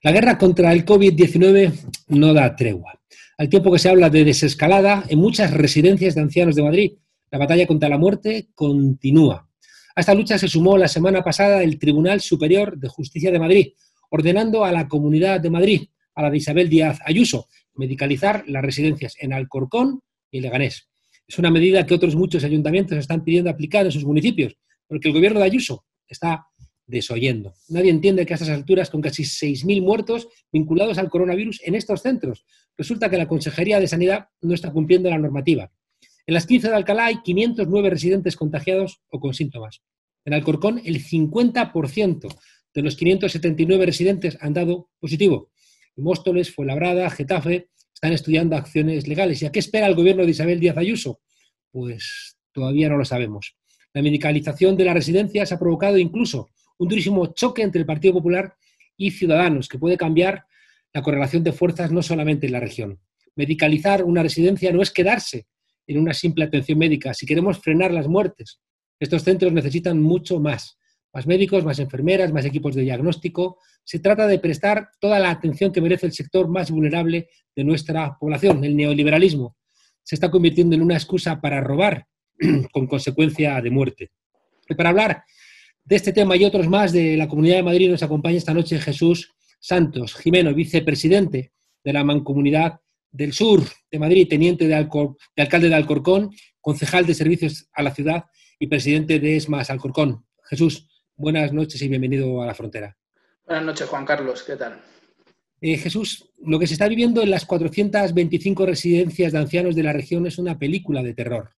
La guerra contra el COVID-19 no da tregua. Al tiempo que se habla de desescalada, en muchas residencias de ancianos de Madrid, la batalla contra la muerte continúa. A esta lucha se sumó la semana pasada el Tribunal Superior de Justicia de Madrid, ordenando a la Comunidad de Madrid, a la de Isabel Díaz Ayuso, medicalizar las residencias en Alcorcón y Leganés. Es una medida que otros muchos ayuntamientos están pidiendo aplicar en sus municipios, porque el gobierno de Ayuso está desoyendo. Nadie entiende que a estas alturas, con casi 6.000 muertos vinculados al coronavirus en estos centros, resulta que la Consejería de Sanidad no está cumpliendo la normativa. En las 15 de Alcalá hay 509 residentes contagiados o con síntomas. En Alcorcón, el 50% de los 579 residentes han dado positivo. En Móstoles, Fuenlabrada, Getafe están estudiando acciones legales. ¿Y a qué espera el gobierno de Isabel Díaz Ayuso? Pues todavía no lo sabemos. La medicalización de las residencias ha provocado incluso un durísimo choque entre el Partido Popular y Ciudadanos, que puede cambiar la correlación de fuerzas no solamente en la región. Medicalizar una residencia no es quedarse en una simple atención médica. Si queremos frenar las muertes, estos centros necesitan mucho más. Más médicos, más enfermeras, más equipos de diagnóstico. Se trata de prestar toda la atención que merece el sector más vulnerable de nuestra población. El neoliberalismo se está convirtiendo en una excusa para robar con consecuencia de muerte. Y para hablar de este tema y otros más de la Comunidad de Madrid nos acompaña esta noche Jesús Santos Jimeno, vicepresidente de la Mancomunidad del Sur de Madrid, teniente de alcalde de Alcorcón, concejal de servicios a la ciudad y presidente de ESMAS Alcorcón. Jesús, buenas noches y bienvenido a La Frontera. Buenas noches, Juan Carlos, ¿qué tal? Jesús, lo que se está viviendo en las 425 residencias de ancianos de la región es una película de terror.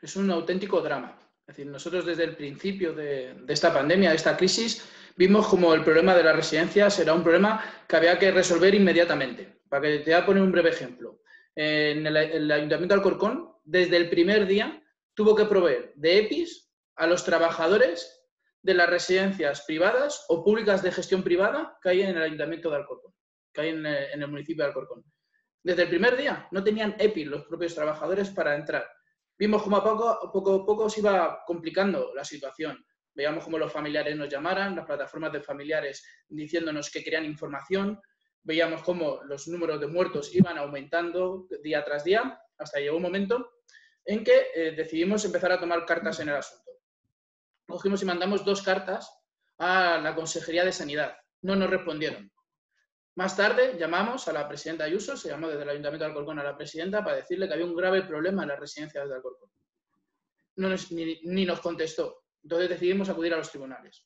Es un auténtico drama. Es decir, nosotros desde el principio de esta pandemia, de esta crisis, vimos como el problema de las residencias era un problema que había que resolver inmediatamente. Para que te voy a poner un breve ejemplo. En el Ayuntamiento de Alcorcón, desde el primer día, tuvo que proveer de EPIs a los trabajadores de las residencias privadas o públicas de gestión privada que hay en el Ayuntamiento de Alcorcón, que hay en el municipio de Alcorcón. Desde el primer día no tenían EPIs los propios trabajadores para entrar. Vimos cómo a poco se iba complicando la situación. Veíamos cómo los familiares nos llamaran, las plataformas de familiares diciéndonos que querían información. Veíamos cómo los números de muertos iban aumentando día tras día, hasta llegó un momento en que decidimos empezar a tomar cartas en el asunto. Cogimos y mandamos 2 cartas a la Consejería de Sanidad. No nos respondieron. Más tarde llamamos a la presidenta Ayuso, se llamó desde el Ayuntamiento de Alcorcón a la presidenta para decirle que había un grave problema en las residencias de Alcorcón. Ni nos contestó. Entonces decidimos acudir a los tribunales.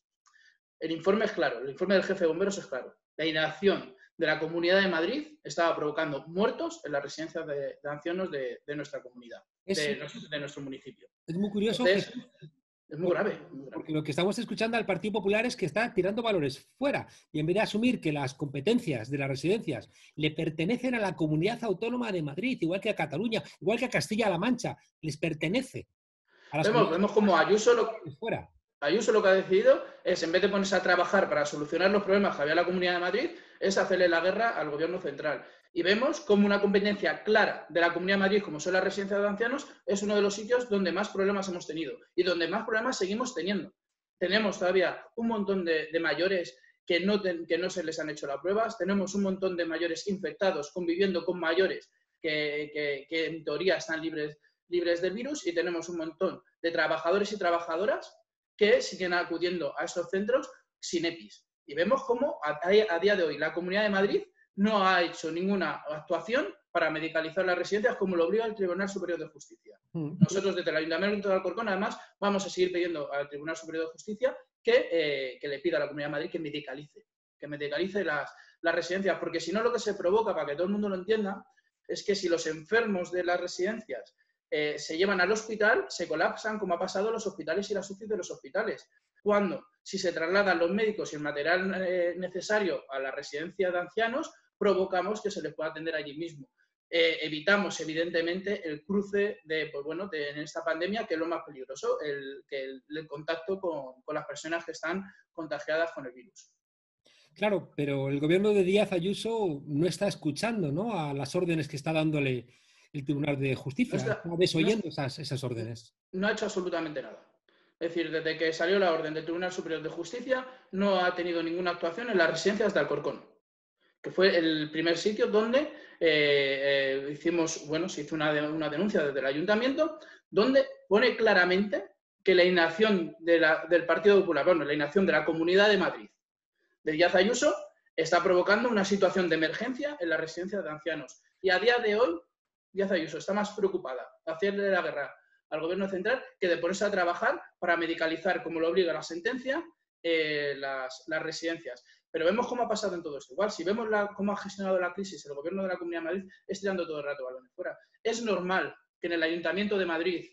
El informe es claro, el informe del jefe de bomberos es claro. La inacción de la Comunidad de Madrid estaba provocando muertos en las residencias de ancianos de nuestra comunidad, de nuestro municipio. Es muy curioso. Entonces, es muy grave. Porque lo que estamos escuchando al Partido Popular es que está tirando valores fuera y en vez de asumir que las competencias de las residencias le pertenecen a la Comunidad Autónoma de Madrid, igual que a Cataluña, igual que a Castilla-La Mancha, les pertenece. Vemos como Ayuso lo que ha decidido es, en vez de ponerse a trabajar para solucionar los problemas que había en la Comunidad de Madrid, es hacerle la guerra al gobierno central. Y vemos como una competencia clara de la Comunidad de Madrid, como son las residencias de ancianos, es uno de los sitios donde más problemas hemos tenido y donde más problemas seguimos teniendo. Tenemos todavía un montón de mayores que no se les han hecho las pruebas, tenemos un montón de mayores infectados conviviendo con mayores que en teoría están libres del virus, y tenemos un montón de trabajadores y trabajadoras que siguen acudiendo a estos centros sin EPIs. Y vemos cómo a día de hoy la Comunidad de Madrid no ha hecho ninguna actuación para medicalizar las residencias como lo obliga el Tribunal Superior de Justicia. Nosotros desde el Ayuntamiento de Alcorcón, además, vamos a seguir pidiendo al Tribunal Superior de Justicia que le pida a la Comunidad de Madrid que medicalice las residencias, porque si no, lo que se provoca, para que todo el mundo lo entienda, es que si los enfermos de las residencias se llevan al hospital, se colapsan, como ha pasado en los hospitales y las UCI de los hospitales. Cuando, si se trasladan los médicos y el material necesario a la residencia de ancianos, provocamos que se les pueda atender allí mismo. Evitamos, evidentemente, el cruce en esta pandemia, que es lo más peligroso, el contacto con las personas que están contagiadas con el virus. Claro, pero el gobierno de Díaz Ayuso no está escuchando, ¿no?, a las órdenes que está dándole el Tribunal de Justicia. Está desoyendo esas órdenes. No ha hecho absolutamente nada. Es decir, desde que salió la orden del Tribunal Superior de Justicia, no ha tenido ninguna actuación en las residencias de Alcorcón. que fue el primer sitio donde se hizo una denuncia desde el ayuntamiento, donde pone claramente que la inacción del Partido Popular, la inacción de la Comunidad de Madrid, de Díaz Ayuso, está provocando una situación de emergencia en las residencias de ancianos. Y a día de hoy, Díaz Ayuso está más preocupada de hacerle la guerra al Gobierno central que de ponerse a trabajar para medicalizar, como lo obliga la sentencia, las residencias. Pero vemos cómo ha pasado en todo esto. Igual, si vemos cómo ha gestionado la crisis el Gobierno de la Comunidad de Madrid, es tirando todo el rato balones fuera. Es normal que en el Ayuntamiento de Madrid,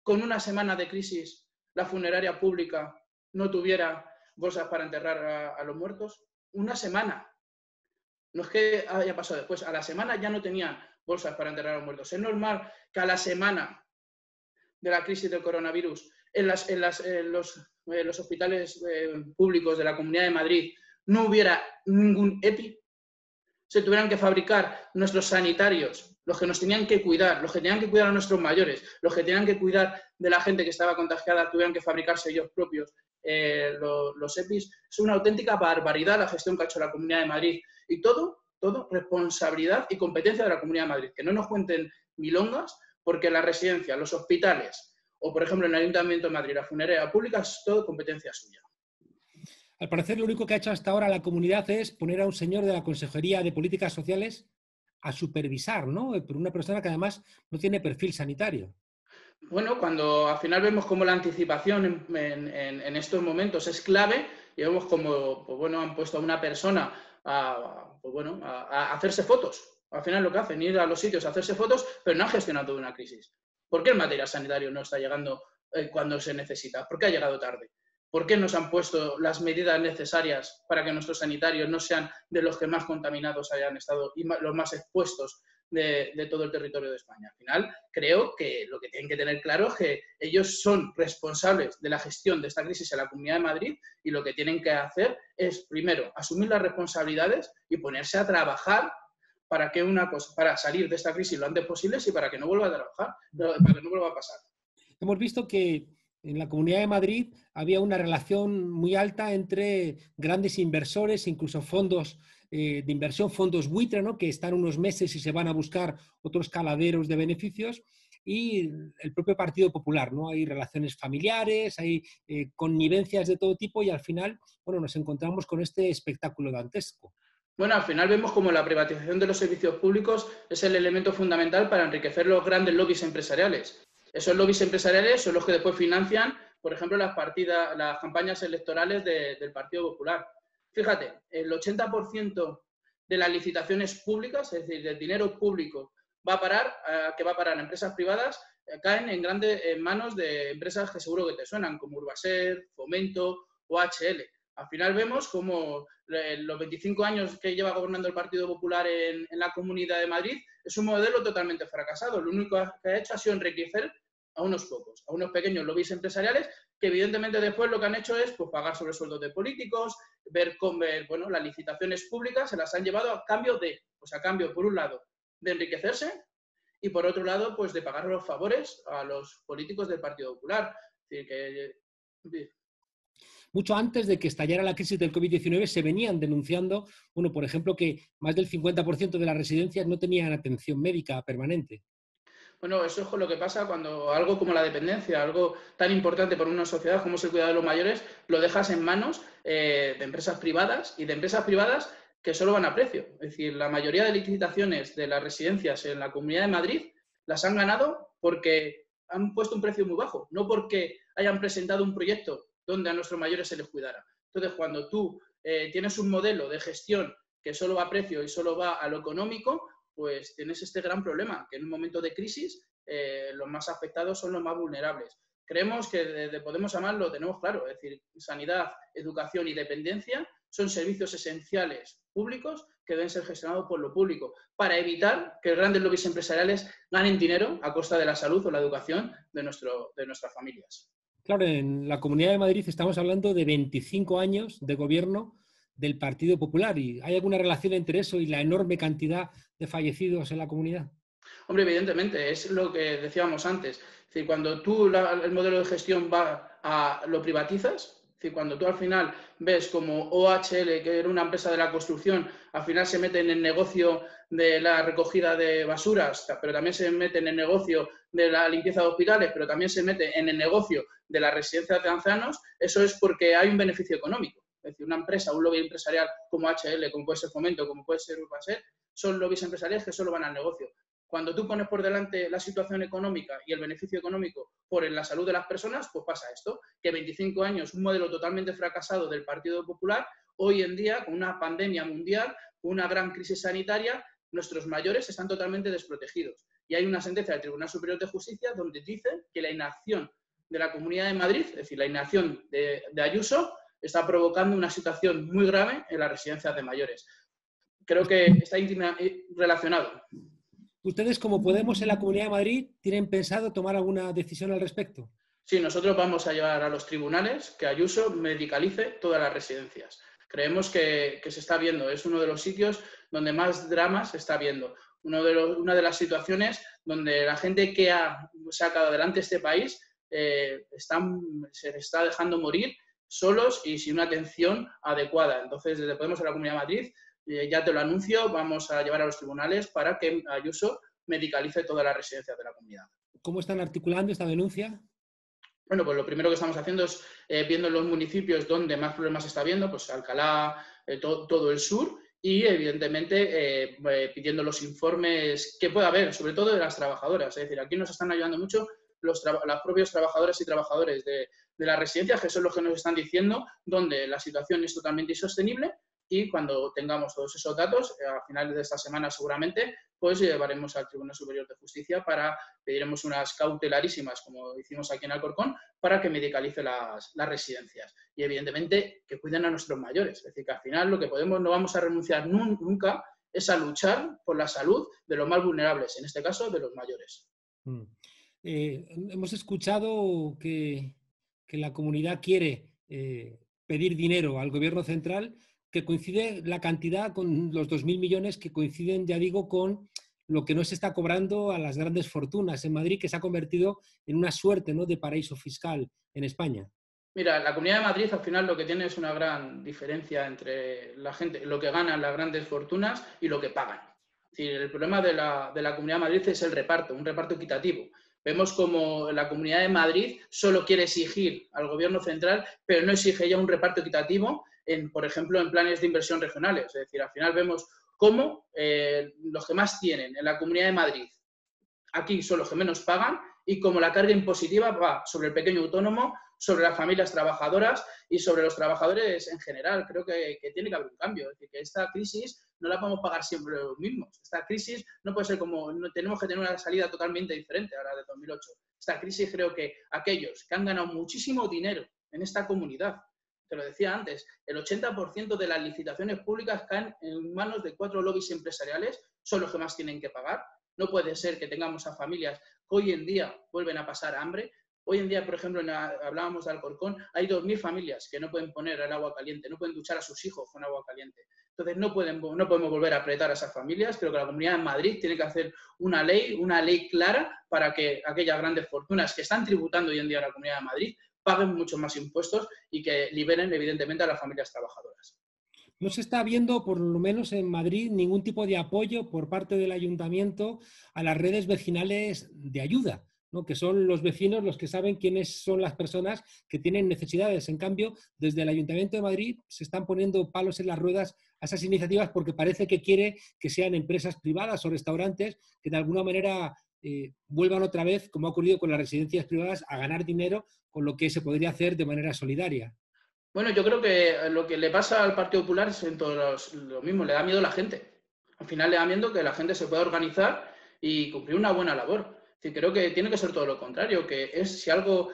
con una semana de crisis, la funeraria pública no tuviera bolsas para enterrar a los muertos. Una semana. No es que haya pasado después. A la semana ya no tenían bolsas para enterrar a los muertos. Es normal que a la semana de la crisis del coronavirus en los hospitales públicos de la Comunidad de Madrid no hubiera ningún EPI. Se tuvieran que fabricar nuestros sanitarios, los que nos tenían que cuidar, los que tenían que cuidar a nuestros mayores, los que tenían que cuidar de la gente que estaba contagiada, tuvieran que fabricarse ellos propios los EPIs. Es una auténtica barbaridad la gestión que ha hecho la Comunidad de Madrid. Y todo responsabilidad y competencia de la Comunidad de Madrid. Que no nos cuenten milongas, porque la residencia, los hospitales o, por ejemplo, en el Ayuntamiento de Madrid, la funeraria pública, es todo competencia suya. Al parecer, lo único que ha hecho hasta ahora la comunidad es poner a un señor de la Consejería de Políticas Sociales a supervisar, ¿no? Por una persona que además no tiene perfil sanitario. Bueno, cuando al final vemos cómo la anticipación en estos momentos es clave y vemos cómo han puesto a una persona a hacerse fotos. Al final lo que hacen, ir a los sitios a hacerse fotos, pero no han gestionado toda una crisis. ¿Por qué el material sanitario no está llegando cuando se necesita? ¿Por qué ha llegado tarde? ¿Por qué no se han puesto las medidas necesarias para que nuestros sanitarios no sean de los que más contaminados hayan estado y los más expuestos de todo el territorio de España? Al final, creo que lo que tienen que tener claro es que ellos son responsables de la gestión de esta crisis en la Comunidad de Madrid y lo que tienen que hacer es, primero, asumir las responsabilidades y ponerse a trabajar para salir de esta crisis lo antes posible y para que no vuelva a trabajar, para que no vuelva a pasar. Hemos visto que en la Comunidad de Madrid había una relación muy alta entre grandes inversores, incluso fondos de inversión, fondos buitre, ¿no? Que están unos meses y se van a buscar otros caladeros de beneficios, y el propio Partido Popular, ¿no? Hay relaciones familiares, hay connivencias de todo tipo y al final, nos encontramos con este espectáculo dantesco. Bueno, al final vemos como la privatización de los servicios públicos es el elemento fundamental para enriquecer los grandes lobbies empresariales. Esos lobbies empresariales son los que después financian, por ejemplo, las campañas electorales del Partido Popular. Fíjate, el 80% de las licitaciones públicas, es decir, del dinero público, que va a parar a empresas privadas, caen en manos de empresas que seguro que te suenan, como Urbaser, Fomento o HL. Al final vemos como los 25 años que lleva gobernando el Partido Popular en la Comunidad de Madrid es un modelo totalmente fracasado. Lo único que ha hecho ha sido enriquecer a unos pocos, a unos pequeños lobbies empresariales que evidentemente después lo que han hecho es pagar sobresueldos de políticos, ver las licitaciones públicas se las han llevado a cambio, por un lado, de enriquecerse y por otro lado, de pagar los favores a los políticos del Partido Popular. Es decir, Mucho antes de que estallara la crisis del COVID-19 se venían denunciando, por ejemplo, que más del 50% de las residencias no tenían atención médica permanente. Bueno, eso es lo que pasa cuando algo como la dependencia, algo tan importante para una sociedad como es el cuidado de los mayores, lo dejas en manos de empresas privadas y de empresas privadas que solo van a precio. Es decir, la mayoría de licitaciones de las residencias en la Comunidad de Madrid las han ganado porque han puesto un precio muy bajo, no porque hayan presentado un proyecto donde a nuestros mayores se les cuidara. Entonces, cuando tú tienes un modelo de gestión que solo va a precio y solo va a lo económico, pues tienes este gran problema, que en un momento de crisis los más afectados son los más vulnerables. Creemos que de Podemos a Más lo tenemos claro, es decir, sanidad, educación y dependencia son servicios esenciales públicos que deben ser gestionados por lo público, para evitar que grandes lobbies empresariales ganen dinero a costa de la salud o la educación de nuestras familias. Claro, en la Comunidad de Madrid estamos hablando de 25 años de gobierno del Partido Popular. ¿Y hay alguna relación entre eso y la enorme cantidad de fallecidos en la comunidad? Hombre, evidentemente, es lo que decíamos antes. Es decir, cuando tú el modelo de gestión lo privatizas, es decir, cuando tú al final ves como OHL, que era una empresa de la construcción, al final se mete en el negocio de la recogida de basuras, pero también se mete en el negocio de la limpieza de hospitales, pero también se mete en el negocio de las residencias de ancianos, eso es porque hay un beneficio económico. Es decir, una empresa, un lobby empresarial como HL, como puede ser Fomento, como puede ser Urbaser, son lobbies empresariales que solo van al negocio. Cuando tú pones por delante la situación económica y el beneficio económico por la salud de las personas, pues pasa esto, que 25 años, un modelo totalmente fracasado del Partido Popular, hoy en día, con una pandemia mundial, con una gran crisis sanitaria, nuestros mayores están totalmente desprotegidos. Y hay una sentencia del Tribunal Superior de Justicia donde dice que la inacción de la Comunidad de Madrid, es decir, la inacción de Ayuso, está provocando una situación muy grave en las residencias de mayores. Creo que está íntimamente relacionado. ¿Ustedes, como Podemos en la Comunidad de Madrid, tienen pensado tomar alguna decisión al respecto? Sí, nosotros vamos a llevar a los tribunales que Ayuso medicalice todas las residencias. Creemos que se está viendo, es uno de los sitios donde más dramas se está viendo. Una de las situaciones donde la gente que ha sacado adelante este país se está dejando morir solos y sin una atención adecuada. Entonces, desde Podemos en la Comunidad de Madrid, ya te lo anuncio, vamos a llevar a los tribunales para que Ayuso medicalice todas las residencias de la comunidad. ¿Cómo están articulando esta denuncia? Bueno, pues lo primero que estamos haciendo es viendo los municipios donde más problemas está habiendo, pues Alcalá, todo el sur, y evidentemente pidiendo los informes que pueda haber, sobre todo de las trabajadoras. Es decir, aquí nos están ayudando mucho los propios trabajadores y trabajadores de las residencias, que son los que nos están diciendo donde la situación es totalmente insostenible, y cuando tengamos todos esos datos, a finales de esta semana seguramente, pues llevaremos al Tribunal Superior de Justicia pediremos unas cautelarísimas, como hicimos aquí en Alcorcón, para que medicalice las residencias. Y evidentemente que cuiden a nuestros mayores. Es decir, que al final lo que no vamos a renunciar nunca es a luchar por la salud de los más vulnerables, en este caso de los mayores. Hemos escuchado que la comunidad quiere pedir dinero al gobierno central, que coincide la cantidad con los 2.000 millones que coinciden, ya digo, con lo que no se está cobrando a las grandes fortunas en Madrid, que se ha convertido en una suerte, ¿no?, de paraíso fiscal en España. Mira, la Comunidad de Madrid al final lo que tiene es una gran diferencia entre la gente, lo que ganan las grandes fortunas y lo que pagan. Es decir, el problema de la Comunidad de Madrid es el reparto, un reparto equitativo. Vemos como la Comunidad de Madrid solo quiere exigir al Gobierno central, pero no exige ya un reparto equitativo, por ejemplo, en planes de inversión regionales. Es decir, al final vemos cómo los que más tienen en la Comunidad de Madrid aquí son los que menos pagan, y como la carga impositiva va sobre el pequeño autónomo, sobre las familias trabajadoras y sobre los trabajadores en general. Creo que tiene que haber un cambio. Es decir, que esta crisis no la podemos pagar siempre los mismos. Esta crisis no puede ser tenemos que tener una salida totalmente diferente ahora de 2008. Esta crisis, creo que aquellos que han ganado muchísimo dinero en esta comunidad, te lo decía antes, el 80% de las licitaciones públicas caen en manos de 4 lobbies empresariales, son los que más tienen que pagar. No puede ser que tengamos a familias que hoy en día vuelven a pasar hambre. Hoy en día, por ejemplo, hablábamos de Alcorcón, hay 2.000 familias que no pueden poner el agua caliente, no pueden duchar a sus hijos con agua caliente. Entonces, no podemos volver a apretar a esas familias. Creo que la Comunidad de Madrid tiene que hacer una ley clara para que aquellas grandes fortunas que están tributando hoy en día a la Comunidad de Madrid paguen muchos más impuestos y que liberen, evidentemente, a las familias trabajadoras. No se está viendo, por lo menos en Madrid, ningún tipo de apoyo por parte del ayuntamiento a las redes vecinales de ayuda, ¿no?, que son los vecinos los que saben quiénes son las personas que tienen necesidades. En cambio, desde el Ayuntamiento de Madrid se están poniendo palos en las ruedas a esas iniciativas porque parece que quiere que sean empresas privadas o restaurantes que de alguna manera vuelvan otra vez, como ha ocurrido con las residencias privadas, a ganar dinero con lo que se podría hacer de manera solidaria. Bueno, yo creo que lo que le pasa al Partido Popular es en todos lo mismo, le da miedo a la gente. Al final le da miedo que la gente se pueda organizar y cumplir una buena labor. Es decir, creo que tiene que ser todo lo contrario, que si algo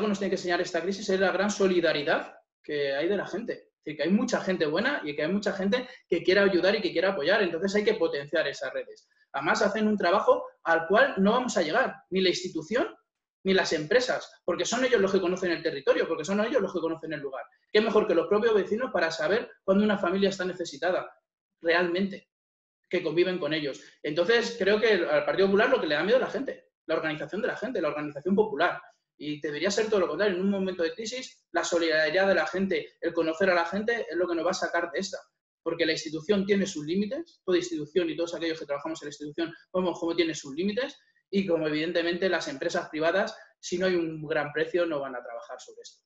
nos tiene que enseñar esta crisis es la gran solidaridad que hay de la gente. Es decir, que hay mucha gente buena y que hay mucha gente que quiere ayudar y que quiere apoyar. Entonces hay que potenciar esas redes. Además, hacen un trabajo al cual no vamos a llegar, ni la institución ni las empresas, porque son ellos los que conocen el territorio, porque son ellos los que conocen el lugar. ¿Qué mejor que los propios vecinos para saber cuándo una familia está necesitada realmente, que conviven con ellos? Entonces, creo que al Partido Popular lo que le da miedo es la gente, la organización de la gente, la organización popular. Y debería ser todo lo contrario. En un momento de crisis, la solidaridad de la gente, el conocer a la gente, es lo que nos va a sacar de esta. Porque la institución tiene sus límites, toda institución y todos aquellos que trabajamos en la institución, vemos cómo tiene sus límites, y como evidentemente las empresas privadas, si no hay un gran precio, no van a trabajar sobre esto.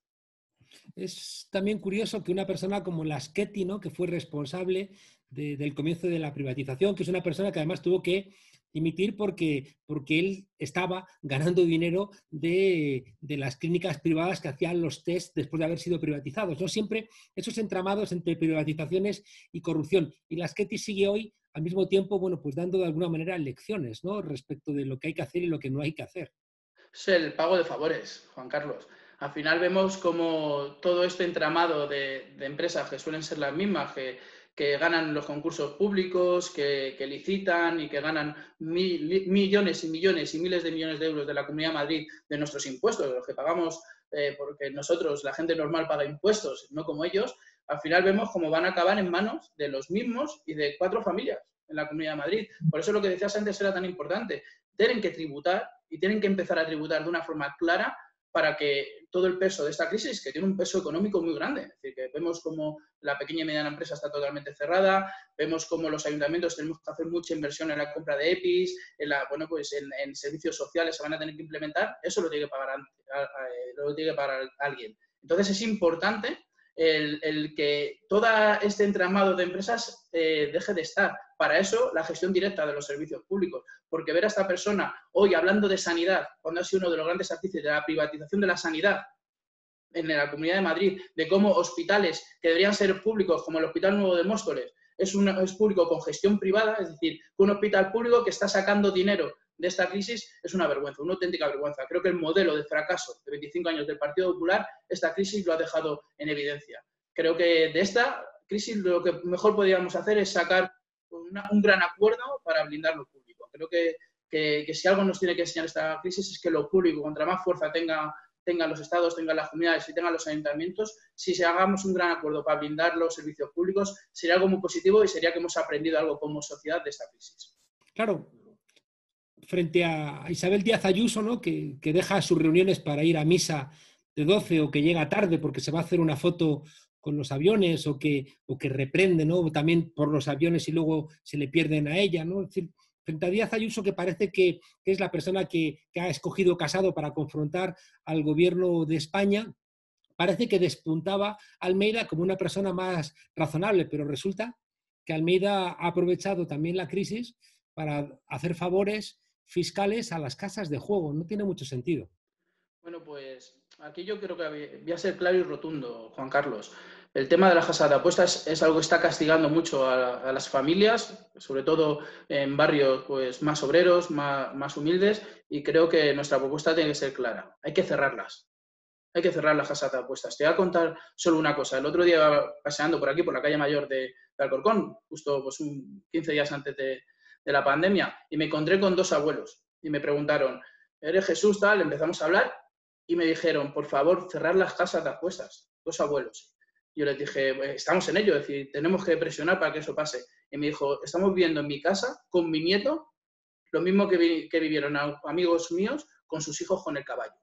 Es también curioso que una persona como Laschetti, ¿no?, que fue responsable del comienzo de la privatización, que es una persona que además tuvo que dimitir porque él estaba ganando dinero de las clínicas privadas que hacían los test después de haber sido privatizados, ¿no? Siempre esos entramados entre privatizaciones y corrupción. Y Laschetti sigue hoy, al mismo tiempo, bueno, pues dando de alguna manera lecciones, ¿no?, respecto de lo que hay que hacer y lo que no hay que hacer. Es el pago de favores, Juan Carlos. Al final vemos como todo este entramado de empresas que suelen ser las mismas, que ganan los concursos públicos, que licitan y que ganan millones y millones y miles de millones de euros de la Comunidad de Madrid, de nuestros impuestos, de los que pagamos, porque nosotros, la gente normal, paga impuestos, no como ellos. Al final vemos cómo van a acabar en manos de los mismos y de 4 familias en la Comunidad de Madrid. Por eso lo que decías antes era tan importante. Tienen que tributar y tienen que empezar a tributar de una forma clara para que todo el peso de esta crisis, que tiene un peso económico muy grande, es decir, que vemos como la pequeña y mediana empresa está totalmente cerrada, vemos como los ayuntamientos tenemos que hacer mucha inversión en la compra de EPIs, en servicios sociales se van a tener que implementar, eso lo tiene que pagar alguien. Entonces es importante el que todo este entramado de empresas deje de estar. Para eso, la gestión directa de los servicios públicos. Porque ver a esta persona hoy hablando de sanidad, cuando ha sido uno de los grandes artífices de la privatización de la sanidad en la Comunidad de Madrid, de cómo hospitales que deberían ser públicos, como el Hospital Nuevo de Móstoles, es público con gestión privada, es decir, un hospital público que está sacando dinero de esta crisis, es una vergüenza, una auténtica vergüenza. Creo que el modelo de fracaso de 25 años del Partido Popular, esta crisis lo ha dejado en evidencia. Creo que de esta crisis lo que mejor podríamos hacer es sacar un gran acuerdo para blindar lo público. Creo que si algo nos tiene que enseñar esta crisis es que lo público, contra más fuerza tengan los estados, tengan las comunidades y tengan los ayuntamientos, si hagamos un gran acuerdo para blindar los servicios públicos, sería algo muy positivo y sería que hemos aprendido algo como sociedad de esta crisis. Claro, frente a Isabel Díaz Ayuso, ¿no?, que deja sus reuniones para ir a misa de 12 o que llega tarde porque se va a hacer una foto con los aviones o que reprende, ¿no?, también por los aviones y luego se le pierden a ella, ¿no? Es decir, frente a Díaz Ayuso, que parece que es la persona que ha escogido Casado para confrontar al gobierno de España, parece que despuntaba Almeida como una persona más razonable, pero resulta que Almeida ha aprovechado también la crisis para hacer favores fiscales a las casas de juego. No tiene mucho sentido. Bueno, pues aquí yo creo que voy a ser claro y rotundo, Juan Carlos. El tema de las casas de apuestas es algo que está castigando mucho a las familias, sobre todo en barrios pues, más obreros, más humildes, y creo que nuestra propuesta tiene que ser clara. Hay que cerrarlas. Hay que cerrar las casas de apuestas. Te voy a contar solo una cosa. El otro día, paseando por aquí, por la calle Mayor de Alcorcón, justo pues, 15 días antes de la pandemia, y me encontré con 2 abuelos. Y me preguntaron, ¿eres Jesús tal? Empezamos a hablar y me dijeron, por favor, cerrar las casas de apuestas. 2 abuelos. Yo les dije, estamos en ello, es decir, tenemos que presionar para que eso pase. Y me dijo, estamos viviendo en mi casa con mi nieto lo mismo que vivieron amigos míos con sus hijos con el caballo.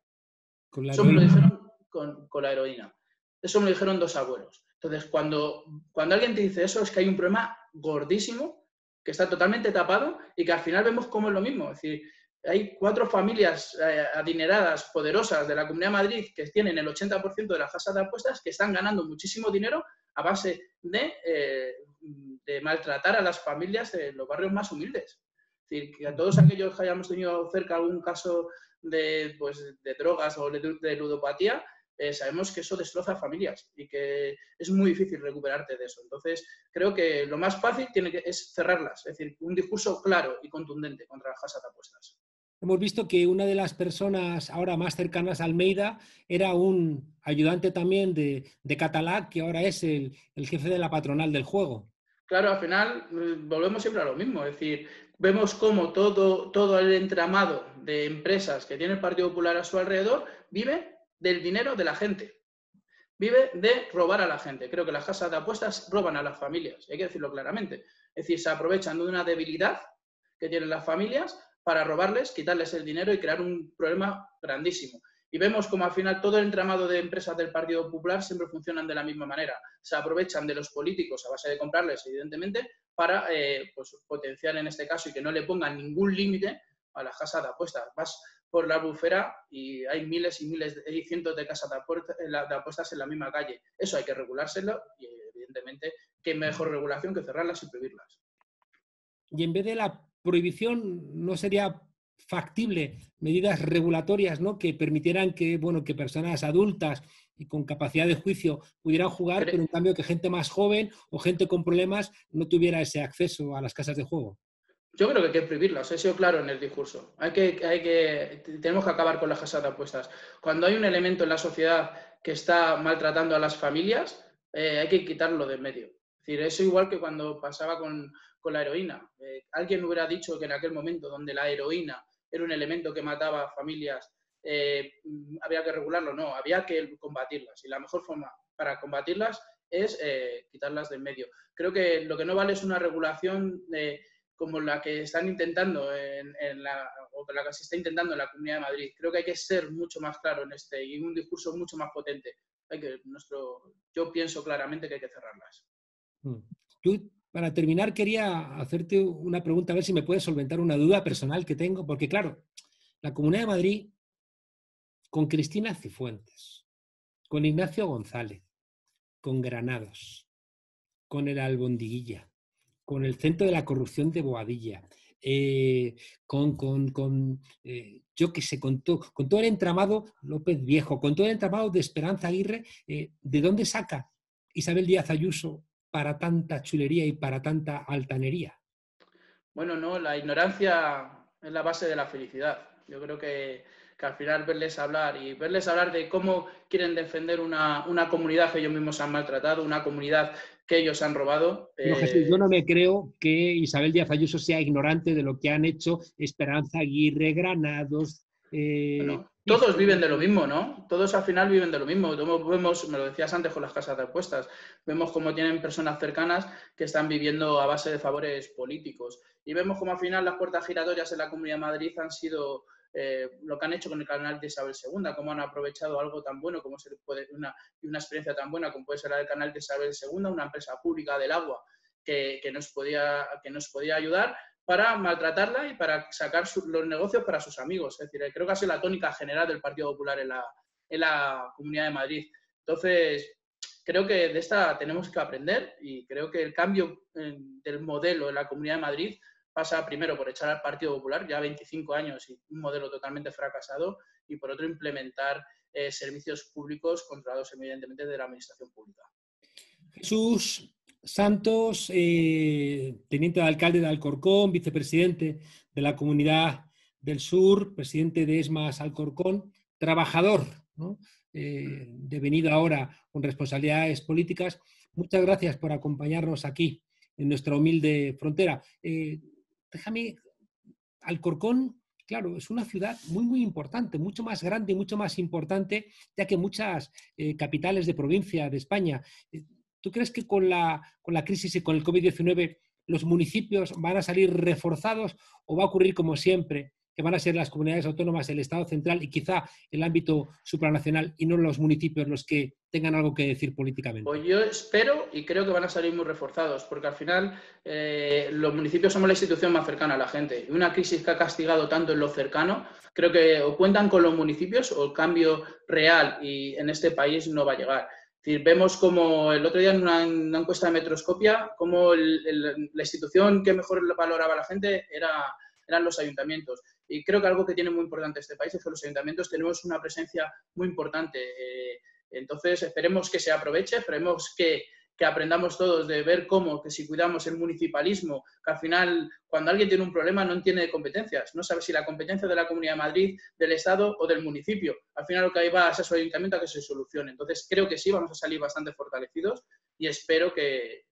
Eso me lo dijeron con la heroína. Eso me lo dijeron 2 abuelos. Entonces, cuando alguien te dice eso, es que hay un problema gordísimo que está totalmente tapado y que al final vemos cómo es lo mismo. Es decir, hay 4 familias adineradas, poderosas de la Comunidad de Madrid que tienen el 80% de las casas de apuestas que están ganando muchísimo dinero a base de maltratar a las familias de los barrios más humildes. Es decir, que a todos aquellos que hayamos tenido cerca algún caso de drogas o de ludopatía, sabemos que eso destroza familias y que es muy difícil recuperarte de eso. Entonces, creo que lo más fácil es cerrarlas, es decir, un discurso claro y contundente contra las casas de apuestas. Hemos visto que una de las personas ahora más cercanas a Almeida era un ayudante también de Català, que ahora es el jefe de la patronal del juego. Claro, al final volvemos siempre a lo mismo, es decir, vemos cómo todo el entramado de empresas que tiene el Partido Popular a su alrededor vive del dinero de la gente, vive de robar a la gente. Creo que las casas de apuestas roban a las familias, hay que decirlo claramente. Es decir, se aprovechan de una debilidad que tienen las familias para robarles, quitarles el dinero y crear un problema grandísimo. Y vemos como al final todo el entramado de empresas del Partido Popular siempre funcionan de la misma manera. Se aprovechan de los políticos a base de comprarles, evidentemente, para pues, potenciar en este caso y que no le pongan ningún límite a las casas de apuestas. Vas por la Albufera y hay miles y miles, hay cientos de casas de apuestas en la misma calle. Eso hay que regulárselo y, evidentemente, qué mejor regulación que cerrarlas y prohibirlas. Y en vez de la prohibición, ¿no sería factible medidas regulatorias, ¿no?, que permitieran que, bueno, que personas adultas y con capacidad de juicio pudieran jugar, pero en cambio que gente más joven o gente con problemas no tuviera ese acceso a las casas de juego? Yo creo que hay que prohibirlas, he sido claro en el discurso. Tenemos que acabar con las casas de apuestas. Cuando hay un elemento en la sociedad que está maltratando a las familias, hay que quitarlo de en medio. Es decir, eso igual que cuando pasaba con la heroína. Alguien hubiera dicho que en aquel momento donde la heroína era un elemento que mataba a familias, había que regularlo. No, había que combatirlas. Y la mejor forma para combatirlas es quitarlas de en medio. Creo que lo que no vale es una regulación como la que están intentando o la que se está intentando en la Comunidad de Madrid. Creo que hay que ser mucho más claro en y un discurso mucho más potente. Yo pienso claramente que hay que cerrarlas. Yo, para terminar, quería hacerte una pregunta, a ver si me puedes solventar una duda personal que tengo, porque claro, la Comunidad de Madrid, con Cristina Cifuentes, con Ignacio González, con Granados, con el Albondiguilla, con el Centro de la Corrupción de Boadilla, yo qué sé, con todo el entramado López Viejo, con todo el entramado de Esperanza Aguirre, ¿de dónde saca Isabel Díaz Ayuso para tanta chulería y para tanta altanería? Bueno, no, la ignorancia es la base de la felicidad. Yo creo que al final verles hablar de cómo quieren defender una comunidad que ellos mismos han maltratado, una comunidad que ellos han robado. Pero Jesús, yo no me creo que Isabel Díaz Ayuso sea ignorante de lo que han hecho Esperanza Aguirre, Granados. Bueno, todos viven de lo mismo, ¿no? Todos al final viven de lo mismo. Vemos, me lo decías antes con las casas de apuestas, vemos cómo tienen personas cercanas que están viviendo a base de favores políticos. Y vemos cómo al final las puertas giratorias en la Comunidad de Madrid han sido lo que han hecho con el canal de Isabel II, cómo han aprovechado algo tan bueno como una experiencia tan buena como puede ser el canal de Isabel II, una empresa pública del agua que nos podía ayudar para maltratarla y para sacar los negocios para sus amigos. Es decir, creo que ha sido la tónica general del Partido Popular en la Comunidad de Madrid. Entonces, creo que de esta tenemos que aprender y creo que el cambio del modelo en la Comunidad de Madrid pasa primero por echar al Partido Popular, ya 25 años y un modelo totalmente fracasado, y por otro implementar servicios públicos controlados evidentemente de la administración pública. Jesús Santos, teniente de alcalde de Alcorcón, vicepresidente de la Comunidad del Sur, presidente de ESMAS Alcorcón, trabajador, ¿no?, devenido ahora con responsabilidades políticas. Muchas gracias por acompañarnos aquí en nuestra humilde frontera. Déjame, Alcorcón, claro, es una ciudad muy, muy importante, mucho más grande y mucho más importante, ya que muchas capitales de provincia de España. ¿Tú crees que con la crisis y con el COVID-19 los municipios van a salir reforzados o va a ocurrir como siempre, que van a ser las comunidades autónomas, el Estado central y quizá el ámbito supranacional y no los municipios los que tengan algo que decir políticamente? Pues yo espero y creo que van a salir muy reforzados, porque al final los municipios somos la institución más cercana a la gente. Y una crisis que ha castigado tanto en lo cercano, creo que o cuentan con los municipios o el cambio real y en este país no va a llegar. Es decir, vemos como el otro día en una encuesta de Metroscopia, como la institución que mejor valoraba a la gente eran los ayuntamientos. Y creo que algo que tiene muy importante este país es que los ayuntamientos tenemos una presencia muy importante. Entonces, esperemos que se aproveche, esperemos que aprendamos todos de ver cómo, que si cuidamos el municipalismo, que al final, cuando alguien tiene un problema, no entiende de competencias, no sabe si la competencia de la Comunidad de Madrid, del Estado o del municipio. Al final lo que ahí va es a su ayuntamiento a que se solucione. Entonces, creo que sí, vamos a salir bastante fortalecidos y espero que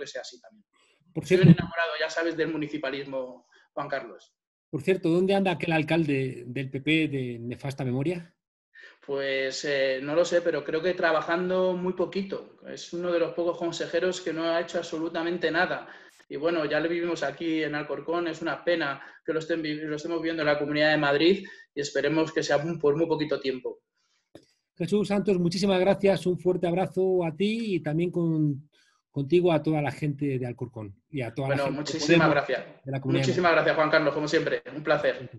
sea así también. Por cierto, soy un enamorado, ya sabes, del municipalismo, Juan Carlos. Por cierto, ¿dónde anda aquel alcalde del PP de nefasta memoria? Pues no lo sé, pero creo que trabajando muy poquito. Es uno de los pocos consejeros que no ha hecho absolutamente nada. y bueno, ya lo vivimos aquí en Alcorcón, es una pena que lo estemos viviendo en la Comunidad de Madrid y esperemos que sea por muy poquito tiempo. Jesús Santos, muchísimas gracias, un fuerte abrazo a ti y también contigo a toda la gente de Alcorcón y a toda la gente muchísimas gracias. de la comunidad. Muchísimas gracias, Juan Carlos, como siempre, un placer.